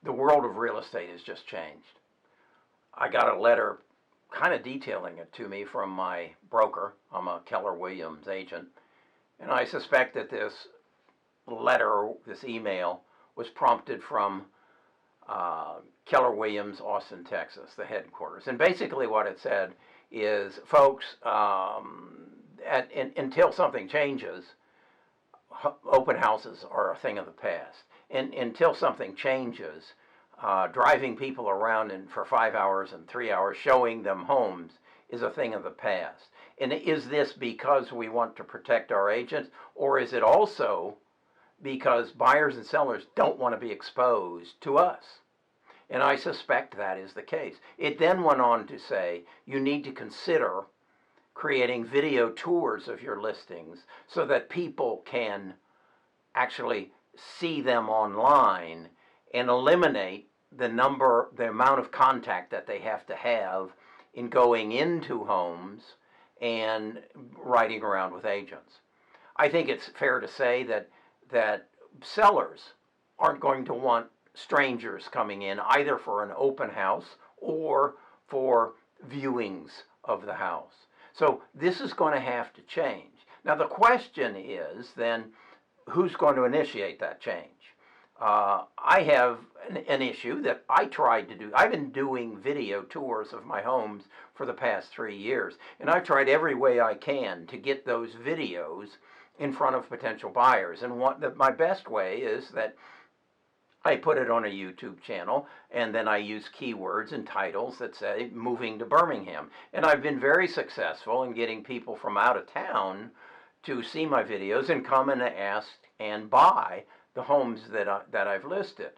the world of real estate has just changed. I got a letter kind of detailing it to me from my broker. I'm a Keller Williams agent. And I suspect that this letter, this email, was prompted from Keller Williams, Austin, Texas, the headquarters. And basically what it said is, folks, until something changes, open houses are a thing of the past. And until something changes, driving people around for 5 hours and 3 hours, showing them homes, is a thing of the past. And is this because we want to protect our agents, or is it also because buyers and sellers don't want to be exposed to us? And I suspect that is the case. It then went on to say you need to consider creating video tours of your listings so that people can actually see them online and eliminate the amount of contact that they have to have in going into homes and riding around with agents. I think it's fair to say that sellers aren't going to want strangers coming in either for an open house or for viewings of the house. So this is going to have to change. Now the question is then, who's going to initiate that change? I have an issue that I tried to do. I've been doing video tours of my homes for the past 3 years, and I've tried every way I can to get those videos in front of potential buyers. And my best way is that I put it on a YouTube channel, and then I use keywords and titles that say moving to Birmingham. And I've been very successful in getting people from out of town to see my videos and come and ask and buy the homes that I've listed.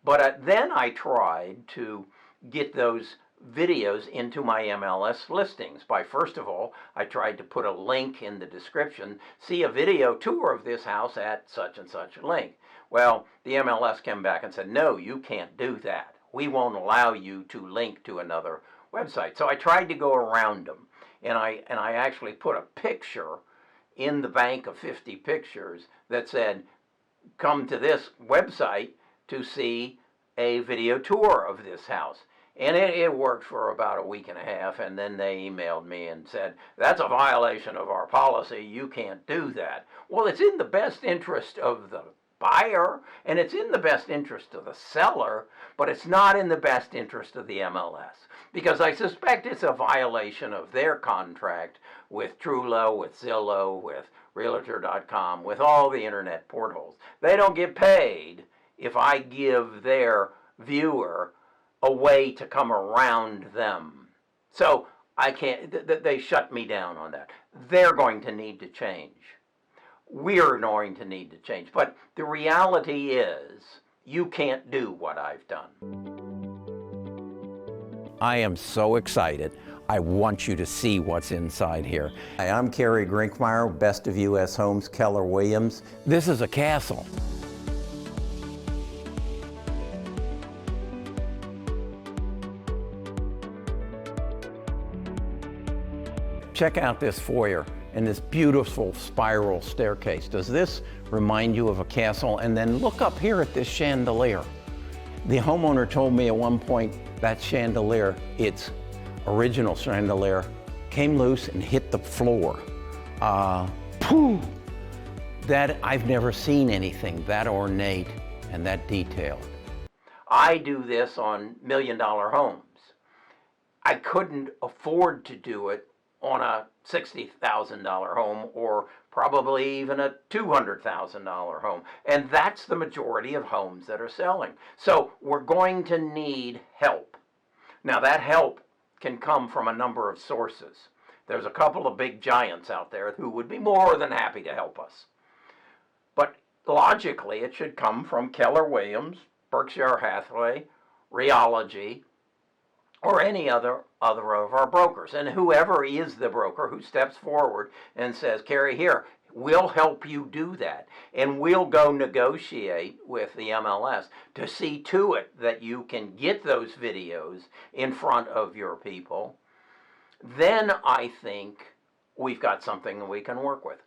But then I tried to get those videos into my MLS listings by, first of all, I tried to put a link in the description, see a video tour of this house at such and such a link. Well, the MLS came back and said, no, you can't do that. We won't allow you to link to another website. So I tried to go around them, and I actually put a picture in the bank of 50 pictures that said, come to this website to see a video tour of this house. And it worked for about a week and a half, and then they emailed me and said, that's a violation of our policy, you can't do that. Well, it's in the best interest of the buyer, and it's in the best interest of the seller, but it's not in the best interest of the MLS, because I suspect it's a violation of their contract with Trulo, with Zillow, with Realtor.com, with all the internet portals. They don't get paid if I give their viewer a way to come around them. So I can't, they shut me down on that. They're going to need to change. We're going to need to change. But the reality is, you can't do what I've done. I am so excited. I want you to see what's inside here. Hi, I'm Kerry Grinkmeyer, Best of U.S. Homes, Keller Williams. This is a castle. Check out this foyer and this beautiful spiral staircase. Does this remind you of a castle? And then look up here at this chandelier. The homeowner told me at one point that chandelier, its original chandelier, came loose and hit the floor. That I've never seen anything that ornate and that detailed. I do this on $1 million homes. I couldn't afford to do it on a $60,000 home or probably even a $200,000 home. And that's the majority of homes that are selling. So we're going to need help. Now that help can come from a number of sources. There's a couple of big giants out there who would be more than happy to help us. But logically, it should come from Keller Williams, Berkshire Hathaway, Realogy, or any other of our brokers. And whoever is the broker who steps forward and says, Kerry, here, we'll help you do that. And we'll go negotiate with the MLS to see to it that you can get those videos in front of your people. Then I think we've got something that we can work with.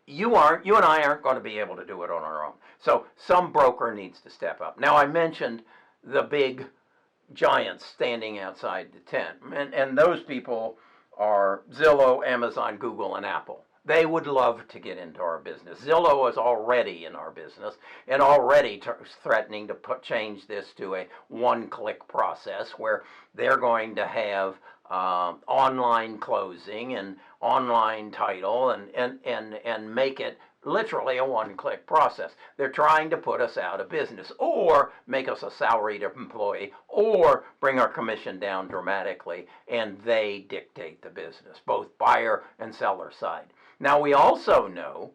You and I aren't going to be able to do it on our own. So some broker needs to step up. Now I mentioned the big giants standing outside the tent. And those people are Zillow, Amazon, Google, and Apple. They would love to get into our business. Zillow is already in our business and already threatening to change this to a one-click process where they're going to have online closing and online title and make it literally a one-click process. They're trying to put us out of business or make us a salaried employee or bring our commission down dramatically, and they dictate the business, both buyer and seller side. Now, we also know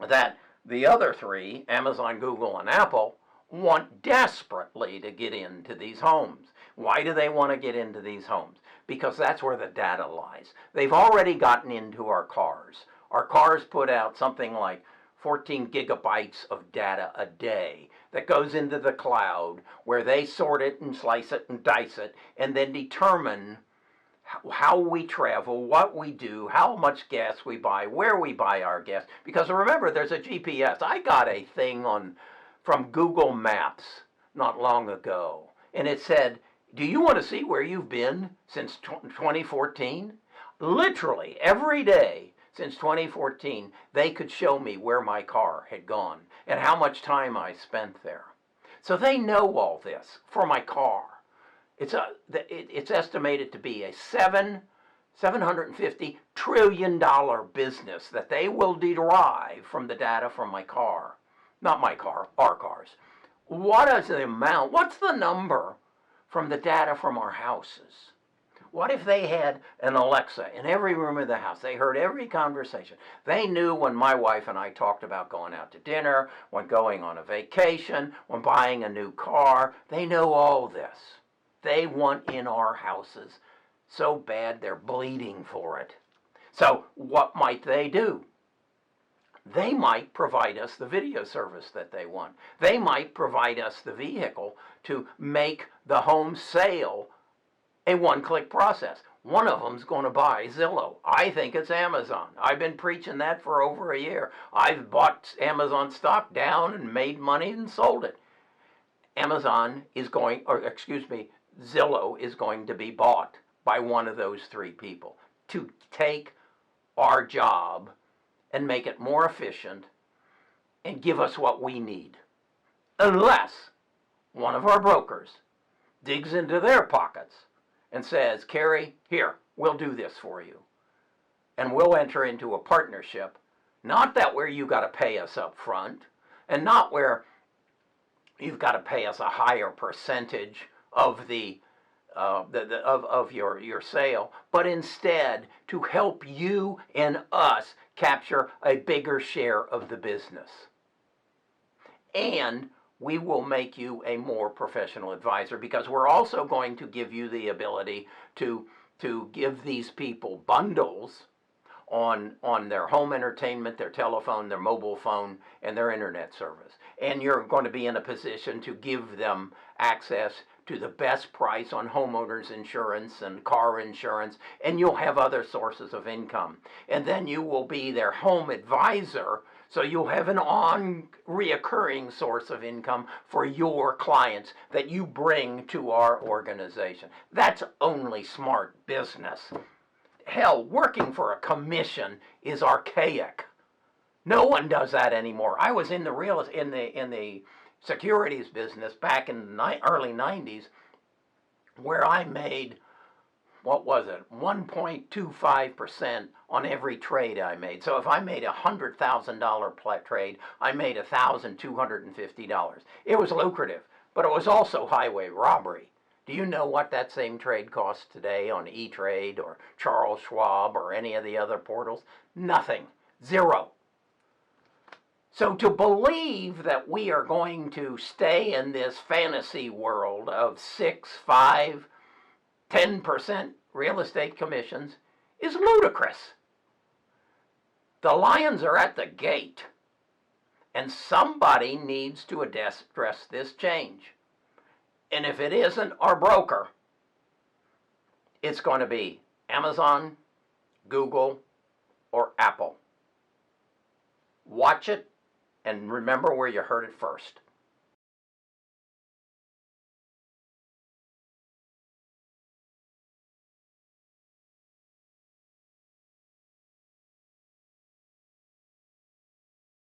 that the other three, Amazon, Google, and Apple, want desperately to get into these homes. Why do they want to get into these homes? Because that's where the data lies. They've already gotten into our cars. Our cars put out something like 14 gigabytes of data a day that goes into the cloud, where they sort it and slice it and dice it and then determine how we travel, what we do, how much gas we buy, where we buy our gas. Because remember, there's a GPS. I got a thing from Google Maps not long ago, and it said, do you want to see where you've been since 2014? Literally, every day since 2014, they could show me where my car had gone and how much time I spent there. So they know all this for my car. It's estimated to be a $750 trillion business that they will derive from the data from my car. Not my car, our cars. What is the amount? What's the number from the data from our houses? What if they had an Alexa in every room of the house? They heard every conversation. They knew when my wife and I talked about going out to dinner, when going on a vacation, when buying a new car. They know all this. They want in our houses so bad they're bleeding for it. So what might they do? They might provide us the video service that they want. They might provide us the vehicle to make the home sale a one-click process. One of them's going to buy Zillow. I think it's Amazon. I've been preaching that for over a year. I've bought Amazon stock down and made money and sold it. Zillow is going to be bought by one of those three people to take our job and make it more efficient and give us what we need. Unless one of our brokers digs into their pockets and says, Kerry, here, we'll do this for you. And we'll enter into a partnership, not that where you got to pay us up front, and not where you've got to pay us a higher percentage of your sale, but instead to help you and us capture a bigger share of the business. And we will make you a more professional advisor, because we're also going to give you the ability to give these people bundles on their home entertainment, their telephone, their mobile phone, and their internet service. And you're going to be in a position to give them access to the best price on homeowners insurance and car insurance, and you'll have other sources of income. And then you will be their home advisor, so you'll have an reoccurring source of income for your clients that you bring to our organization. That's only smart business. Hell, working for a commission is archaic. No one does that anymore. I was in the securities business back in the early 90s, where I made, 1.25% on every trade I made. So if I made a $100,000 trade, I made $1,250. It was lucrative, but it was also highway robbery. Do you know what that same trade costs today on E-Trade or Charles Schwab or any of the other portals? Nothing. Zero. So to believe that we are going to stay in this fantasy world of 6, 5, 10% real estate commissions is ludicrous. The lions are at the gate, and somebody needs to address this change. And if it isn't our broker, it's going to be Amazon, Google, or Apple. Watch it, and remember where you heard it first.